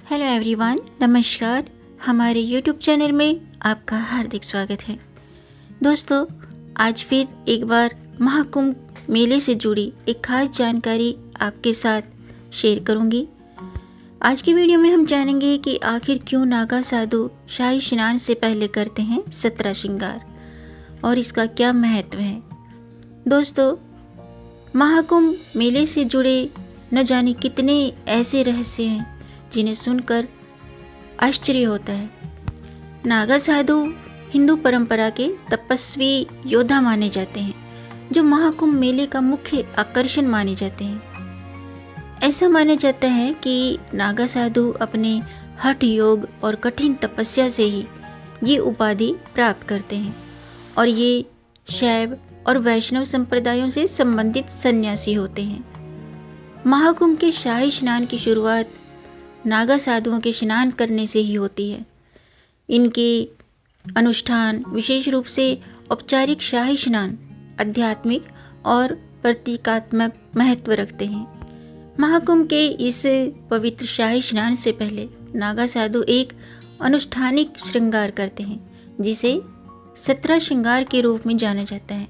Hello everyone, नमस्कार। हमारे YouTube channel में आपका हार्दिक स्वागत है। दोस्तों, आज फिर एक बार महाकुंभ मेले से जुड़ी एक खास जानकारी आपके साथ शेयर करूंगी। आज की वीडियो में हम जानेंगे कि आखिर क्यों नागा साधु शाही स्नान से पहले करते हैं 17 श्रृंगार और इसका क्या महत्व है। दोस्तों, महाकुंभ मेले से जुड़े न जाने कितने ऐसे रहस्य हैं जिन्हें सुनकर आश्चर्य होता है। नागा साधु हिंदू परंपरा के तपस्वी योद्धा माने जाते हैं, जो महाकुंभ मेले का मुख्य आकर्षण माने जाते हैं। ऐसा माना जाता है कि नागा साधु अपने हठ योग और कठिन तपस्या से ही ये उपाधि प्राप्त करते हैं और ये शैव और वैष्णव संप्रदायों से संबंधित सन्यासी होते हैं। महाकुंभ के शाही स्नान की शुरुआत नागा साधुओं के स्नान करने से ही होती है। इनके अनुष्ठान विशेष रूप से औपचारिक शाही स्नान आध्यात्मिक और प्रतीकात्मक महत्व रखते हैं। महाकुंभ के इस पवित्र शाही स्नान से पहले नागा साधु एक अनुष्ठानिक श्रृंगार करते हैं, जिसे 17 श्रृंगार के रूप में जाना जाता है।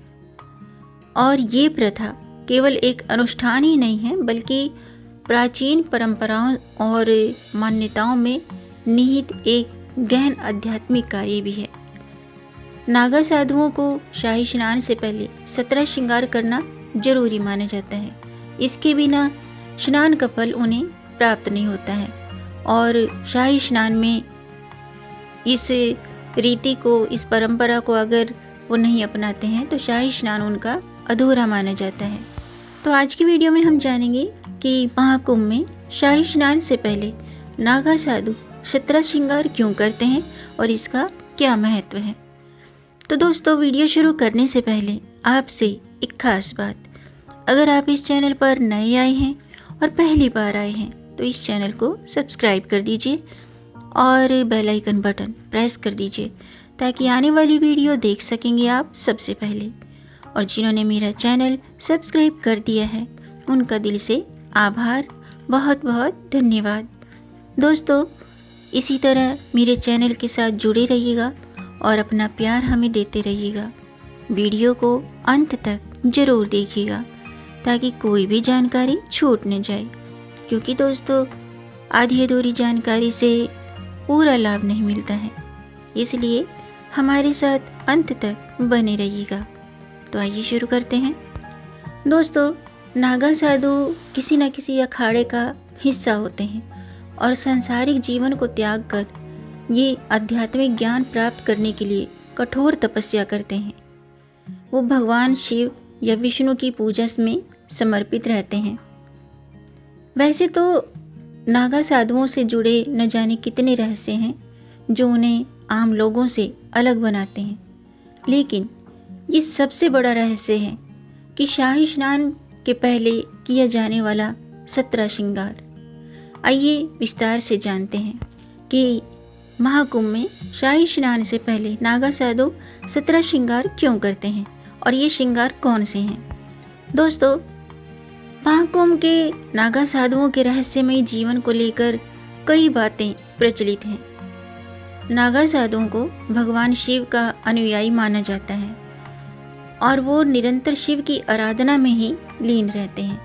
और ये प्रथा केवल एक अनुष्ठान ही नहीं है, बल्कि प्राचीन परंपराओं और मान्यताओं में निहित एक गहन आध्यात्मिक कार्य भी है। नागा साधुओं को शाही स्नान से पहले 17 श्रृंगार करना जरूरी माना जाता है। इसके बिना स्नान का फल उन्हें प्राप्त नहीं होता है और शाही स्नान में इस रीति को, इस परंपरा को अगर वो नहीं अपनाते हैं तो शाही स्नान उनका अधूरा माना जाता है। तो आज की वीडियो में हम जानेंगे कि महाकुंभ में शाही स्नान से पहले नागा साधु 17 श्रृंगार क्यों करते हैं और इसका क्या महत्व है। तो दोस्तों, वीडियो शुरू करने से पहले आपसे एक खास बात, अगर आप इस चैनल पर नए आए हैं और पहली बार आए हैं तो इस चैनल को सब्सक्राइब कर दीजिए और बेल आइकन बटन प्रेस कर दीजिए, ताकि आने वाली वीडियो देख सकेंगे आप सबसे पहले। और जिन्होंने मेरा चैनल सब्सक्राइब कर दिया है उनका दिल से आभार, बहुत बहुत धन्यवाद। दोस्तों, इसी तरह मेरे चैनल के साथ जुड़े रहिएगा और अपना प्यार हमें देते रहिएगा। वीडियो को अंत तक ज़रूर देखिएगा ताकि कोई भी जानकारी छूट न जाए, क्योंकि दोस्तों आधी अधूरी जानकारी से पूरा लाभ नहीं मिलता है। इसलिए हमारे साथ अंत तक बने रहिएगा। तो आइए शुरू करते हैं। दोस्तों, नागा साधु किसी न किसी अखाड़े का हिस्सा होते हैं और सांसारिक जीवन को त्याग कर ये आध्यात्मिक ज्ञान प्राप्त करने के लिए कठोर तपस्या करते हैं। वो भगवान शिव या विष्णु की पूजा में समर्पित रहते हैं। वैसे तो नागा साधुओं से जुड़े न जाने कितने रहस्य हैं जो उन्हें आम लोगों से अलग बनाते हैं, लेकिन ये सबसे बड़ा रहस्य है कि शाही स्नान के पहले किया जाने वाला 17 श्रृंगार। आइए विस्तार से जानते हैं कि महाकुंभ में शाही स्नान से पहले नागा साधु 17 श्रृंगार क्यों करते हैं और ये श्रृंगार कौन से हैं। दोस्तों, महाकुंभ के नागा साधुओं के रहस्यमय जीवन को लेकर कई बातें प्रचलित हैं। नागा साधुओं को भगवान शिव का अनुयायी माना जाता है और वो निरंतर शिव की आराधना में ही लीन रहते हैं।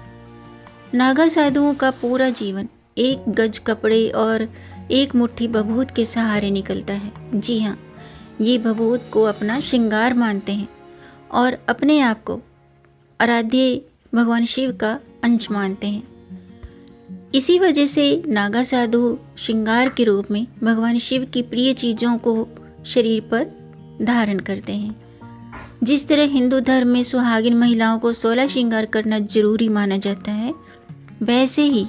नागा साधुओं का पूरा जीवन एक गज कपड़े और एक मुट्ठी बभूत के सहारे निकलता है। जी हाँ, ये बभूत को अपना श्रृंगार मानते हैं और अपने आप को आराध्य भगवान शिव का अंश मानते हैं। इसी वजह से नागा साधु श्रृंगार के रूप में भगवान शिव की प्रिय चीज़ों को शरीर पर धारण करते हैं। जिस तरह हिंदू धर्म में सुहागिन महिलाओं को 16 श्रृंगार करना जरूरी माना जाता है, वैसे ही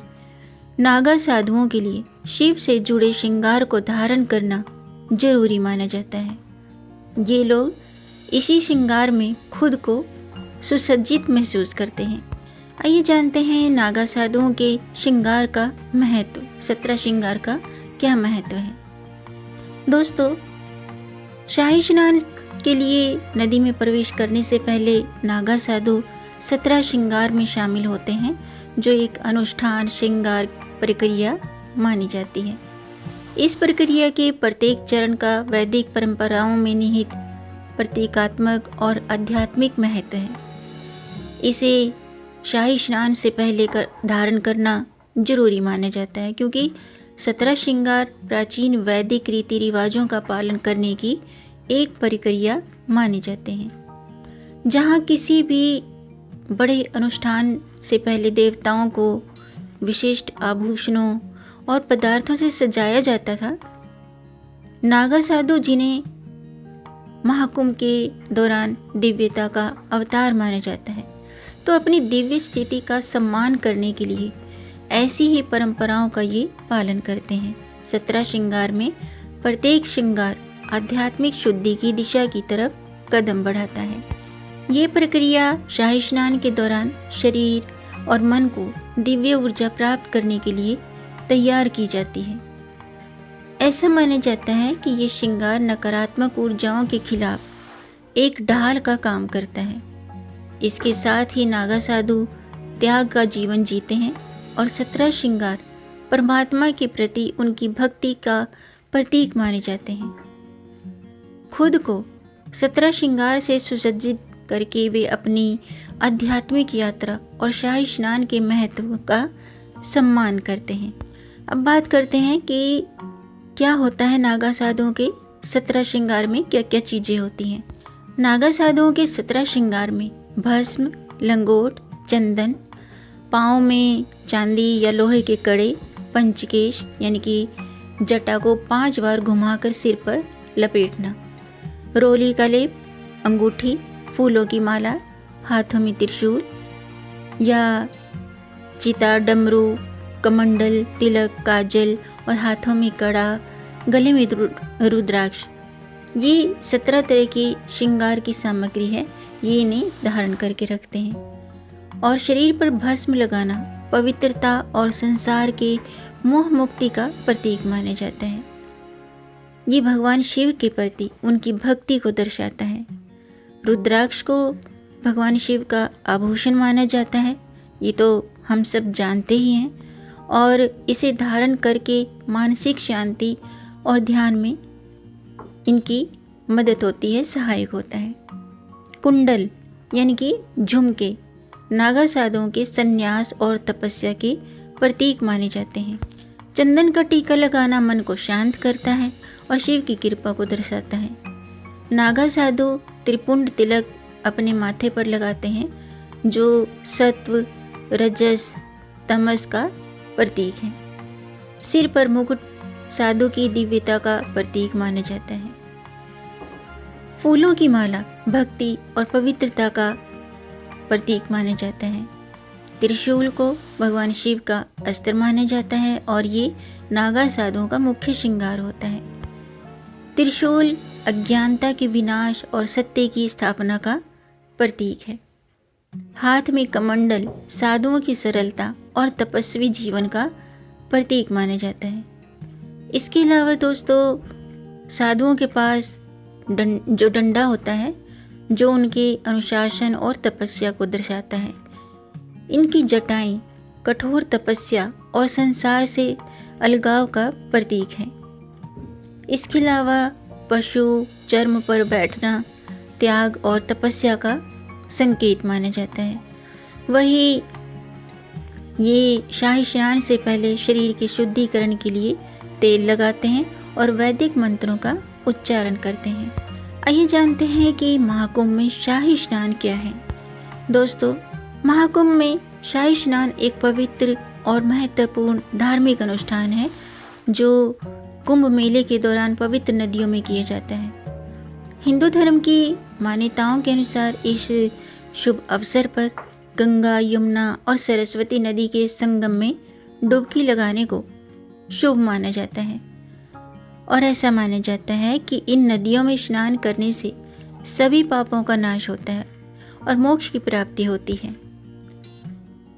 नागा साधुओं के लिए शिव से जुड़े श्रृंगार को धारण करना जरूरी माना जाता है। ये लोग इसी श्रृंगार में खुद को सुसज्जित महसूस करते हैं। आइए जानते हैं नागा साधुओं के श्रृंगार का महत्व, 17 श्रृंगार का क्या महत्व है। दोस्तों, शाही स्नान के लिए नदी में प्रवेश करने से पहले नागा साधु 17 श्रृंगार में शामिल होते हैं, जो एक अनुष्ठान श्रृंगार प्रक्रिया मानी जाती है। इस प्रक्रिया के प्रत्येक चरण का वैदिक परंपराओं में निहित प्रतीकात्मक और आध्यात्मिक महत्व है। इसे शाही स्नान से पहले धारण करना जरूरी माना जाता है, क्योंकि 17 श्रृंगार प्राचीन वैदिक रीति रिवाजों का पालन करने की एक प्रक्रिया माने जाते हैं। जहाँ किसी भी बड़े अनुष्ठान से पहले देवताओं को विशिष्ट आभूषणों और पदार्थों से सजाया जाता था, नागा साधु जिन्हें महाकुंभ के दौरान दिव्यता का अवतार माना जाता है, तो अपनी दिव्य स्थिति का सम्मान करने के लिए ऐसी ही परंपराओं का ये पालन करते हैं। 17 श्रृंगार में प्रत्येक श्रृंगार आध्यात्मिक शुद्धि की दिशा की तरफ कदम बढ़ाता है। ये प्रक्रिया शाही स्नान के दौरान शरीर और मन को दिव्य ऊर्जा प्राप्त करने के लिए तैयार की जाती है। ऐसा माना जाता है कि ये श्रृंगार नकारात्मक ऊर्जाओं के खिलाफ एक ढाल का काम करता है। इसके साथ ही नागा साधु त्याग का जीवन जीते हैं और 17 श्रृंगार परमात्मा के प्रति उनकी भक्ति का प्रतीक माने जाते हैं। खुद को 17 श्रृंगार से सुसज्जित करके वे अपनी आध्यात्मिक यात्रा और शाही स्नान के महत्व का सम्मान करते हैं। अब बात करते हैं कि क्या होता है नागा साधुओं के 17 श्रृंगार में, क्या क्या चीज़ें होती हैं। नागा साधुओं के 17 श्रृंगार में भस्म, लंगोट, चंदन, पाँव में चांदी या लोहे के कड़े, पंचकेश यानी कि जटा को 5 बार घुमाकर सिर पर लपेटना, रोली का लेप, अंगूठी, फूलों की माला, हाथों में त्रिशूल या चिता, डमरू, कमंडल, तिलक, काजल और हाथों में कड़ा, गले में रुद्राक्ष, ये 17 तरह की श्रृंगार की सामग्री है। ये इन्हें धारण करके रखते हैं। और शरीर पर भस्म लगाना पवित्रता और संसार के मोह मुक्ति का प्रतीक माना जाता है। ये भगवान शिव के प्रति उनकी भक्ति को दर्शाता है। रुद्राक्ष को भगवान शिव का आभूषण माना जाता है, ये तो हम सब जानते ही हैं, और इसे धारण करके मानसिक शांति और ध्यान में इनकी मदद होती है, सहायक होता है। कुंडल यानी कि झुमके नागा साधुओं के संन्यास और तपस्या के प्रतीक माने जाते हैं। चंदन का टीका लगाना मन को शांत करता है और शिव की कृपा को दर्शाता है। नागा साधु त्रिपुंड तिलक अपने माथे पर लगाते हैं, जो सत्व, रजस, तमस का प्रतीक है। सिर पर मुकुट साधु की दिव्यता का प्रतीक माना जाता है। फूलों की माला भक्ति और पवित्रता का प्रतीक माना जाता है। त्रिशूल को भगवान शिव का अस्त्र माना जाता है और ये नागा साधुओं का मुख्य श्रृंगार होता है। त्रिशूल अज्ञानता के विनाश और सत्य की स्थापना का प्रतीक है। हाथ में कमंडल साधुओं की सरलता और तपस्वी जीवन का प्रतीक माना जाता है। इसके अलावा दोस्तों, साधुओं के पास जो डंडा होता है, जो उनके अनुशासन और तपस्या को दर्शाता है। इनकी जटाएं कठोर तपस्या और संसार से अलगाव का प्रतीक है। इसके अलावा पशु चर्म पर बैठना त्याग और तपस्या का संकेत माना जाता है। वही ये शाही स्नान से पहले शरीर के शुद्धिकरण के लिए तेल लगाते हैं और वैदिक मंत्रों का उच्चारण करते हैं। आइए जानते हैं कि महाकुंभ में शाही स्नान क्या है। दोस्तों, महाकुंभ में शाही स्नान एक पवित्र और महत्वपूर्ण धार्मिक अनुष्ठान है, जो कुंभ मेले के दौरान पवित्र नदियों में किया जाता है। हिंदू धर्म की मान्यताओं के अनुसार इस शुभ अवसर पर गंगा, यमुना और सरस्वती नदी के संगम में डुबकी लगाने को शुभ माना जाता है और ऐसा माना जाता है कि इन नदियों में स्नान करने से सभी पापों का नाश होता है और मोक्ष की प्राप्ति होती है।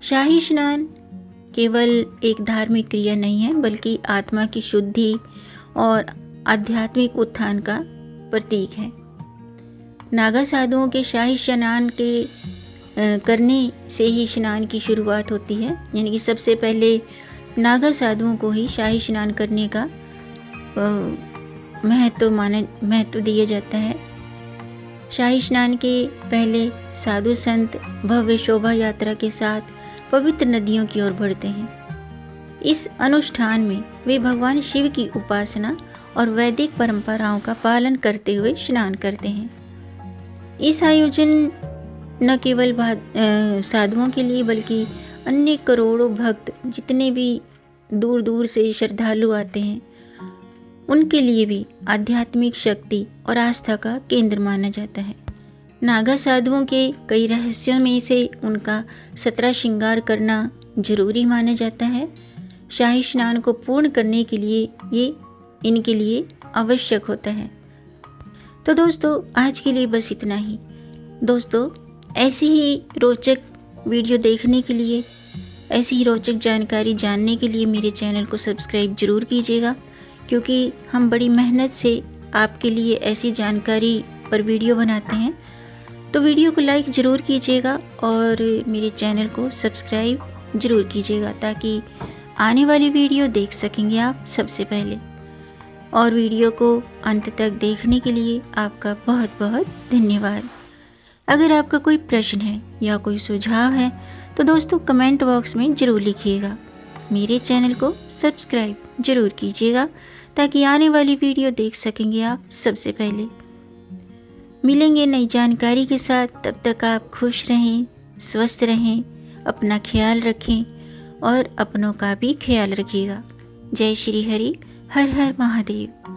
शाही स्नान केवल एक धार्मिक क्रिया नहीं है, बल्कि आत्मा की शुद्धि और आध्यात्मिक उत्थान का प्रतीक है। नागा साधुओं के शाही स्नान के करने से ही स्नान की शुरुआत होती है, यानी कि सबसे पहले नागा साधुओं को ही शाही स्नान करने का महत्व दिया जाता है। शाही स्नान के पहले साधु संत भव्य शोभा यात्रा के साथ पवित्र नदियों की ओर बढ़ते हैं। इस अनुष्ठान में वे भगवान शिव की उपासना और वैदिक परंपराओं का पालन करते हुए स्नान करते हैं। इस आयोजन न केवल साधुओं के लिए बल्कि अन्य करोड़ों भक्त जितने भी दूर दूर से श्रद्धालु आते हैं उनके लिए भी आध्यात्मिक शक्ति और आस्था का केंद्र माना जाता है। नागा साधुओं के कई रहस्यों में से उनका 17 श्रृंगार करना जरूरी माना जाता है। शाही स्नान को पूर्ण करने के लिए ये इनके लिए आवश्यक होता है। तो दोस्तों आज के लिए बस इतना ही। दोस्तों ऐसी ही रोचक वीडियो देखने के लिए, ऐसी ही रोचक जानकारी जानने के लिए मेरे चैनल को सब्सक्राइब जरूर कीजिएगा, क्योंकि हम बड़ी मेहनत से आपके लिए ऐसी जानकारी पर वीडियो बनाते हैं। तो वीडियो को लाइक ज़रूर कीजिएगा और मेरे चैनल को सब्सक्राइब ज़रूर कीजिएगा ताकि आने वाली वीडियो देख सकेंगे आप सबसे पहले। और वीडियो को अंत तक देखने के लिए आपका बहुत बहुत धन्यवाद। अगर आपका कोई प्रश्न है या कोई सुझाव है तो दोस्तों कमेंट बॉक्स में ज़रूर लिखिएगा। मेरे चैनल को सब्सक्राइब ज़रूर कीजिएगा ताकि आने वाली वीडियो देख सकेंगे आप सबसे पहले। मिलेंगे नई जानकारी के साथ, तब तक आप खुश रहें, स्वस्थ रहें, अपना ख्याल रखें और अपनों का भी ख्याल रखिएगा। जय श्री हरि, हर हर महादेव।